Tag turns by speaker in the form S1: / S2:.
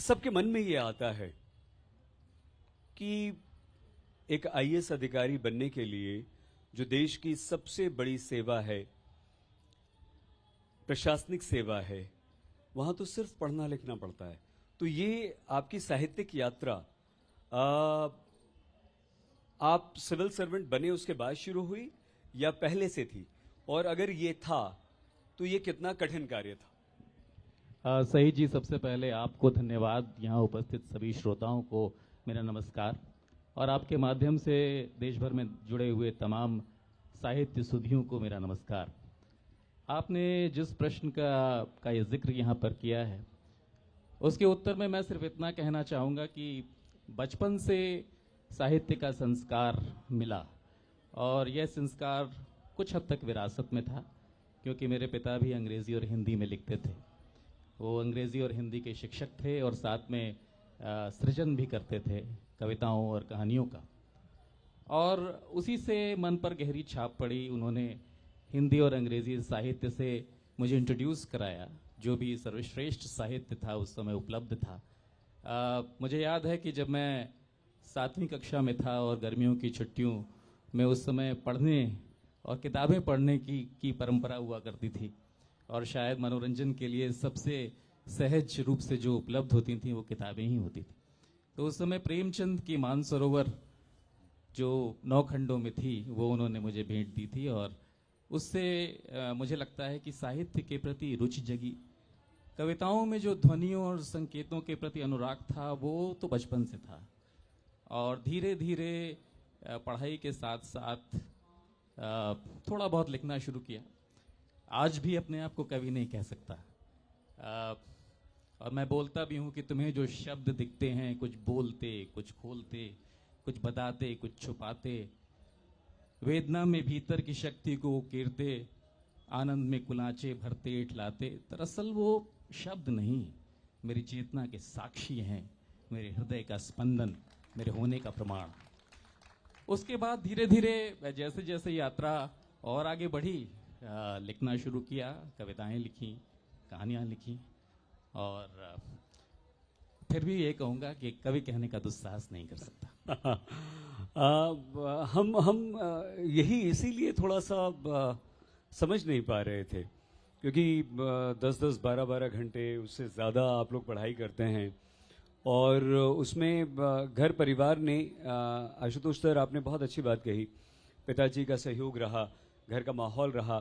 S1: सबके मन में ये आता है कि एक आईएएस अधिकारी बनने के लिए जो देश की सबसे बड़ी सेवा है, प्रशासनिक सेवा है, वहां तो सिर्फ पढ़ना लिखना पड़ता है। तो ये आपकी साहित्यिक यात्रा आप सिविल सर्वेंट बने उसके बाद शुरू हुई या पहले से थी? और अगर ये था तो ये कितना कठिन कार्य था?
S2: सही जी, सबसे पहले आपको धन्यवाद, यहाँ उपस्थित सभी श्रोताओं को मेरा नमस्कार, और आपके माध्यम से देश भर में जुड़े हुए तमाम साहित्य सुधियों को मेरा नमस्कार। आपने जिस प्रश्न का ये जिक्र यहाँ पर किया है, उसके उत्तर में मैं सिर्फ इतना कहना चाहूँगा कि बचपन से साहित्य का संस्कार मिला, और यह संस्कार कुछ हद तक विरासत में था, क्योंकि मेरे पिता भी अंग्रेजी और हिंदी में लिखते थे। वो अंग्रेजी और हिंदी के शिक्षक थे और साथ में सृजन भी करते थे कविताओं और कहानियों का, और उसी से मन पर गहरी छाप पड़ी। उन्होंने हिंदी और अंग्रेजी साहित्य से मुझे इंट्रोड्यूस कराया, जो भी सर्वश्रेष्ठ साहित्य था उस समय उपलब्ध था। मुझे याद है कि जब मैं 7वीं कक्षा में था और गर्मियों की छुट्टियों में उस समय पढ़ने और किताबें पढ़ने की परंपरा हुआ करती थी, और शायद मनोरंजन के लिए सबसे सहज रूप से जो उपलब्ध होती थी वो किताबें ही होती थी। तो उस समय प्रेमचंद की मानसरोवर जो 9 खंडों में थी वो उन्होंने मुझे भेंट दी थी, और उससे मुझे लगता है कि साहित्य के प्रति रुचि जगी। कविताओं में जो ध्वनियों और संकेतों के प्रति अनुराग था वो तो बचपन से था, और धीरे धीरे पढ़ाई के साथ साथ थोड़ा बहुत लिखना शुरू किया। आज भी अपने आप को कवि नहीं कह सकता, और मैं बोलता भी हूँ कि तुम्हें जो शब्द दिखते हैं, कुछ बोलते, कुछ खोलते, कुछ बताते, कुछ छुपाते, वेदना में भीतर की शक्ति को उकेरते, आनंद में कुलाचे भरते इठलाते, दरअसल वो शब्द नहीं, मेरी चेतना के साक्षी हैं, मेरे हृदय का स्पंदन, मेरे होने का प्रमाण। उसके बाद धीरे धीरे जैसे जैसे यात्रा और आगे बढ़ी, लिखना शुरू किया, कविताएं लिखी, कहानियां लिखी, और फिर भी ये कहूँगा कि कवि कहने का दुस्साहस नहीं कर सकता।
S1: हम यही इसीलिए थोड़ा सा समझ नहीं पा रहे थे, क्योंकि 10-10, 12-12 घंटे उससे ज़्यादा आप लोग पढ़ाई करते हैं, और उसमें घर परिवार ने, आशुतोष सर आपने बहुत अच्छी बात कही, पिताजी का सहयोग रहा, घर का माहौल रहा।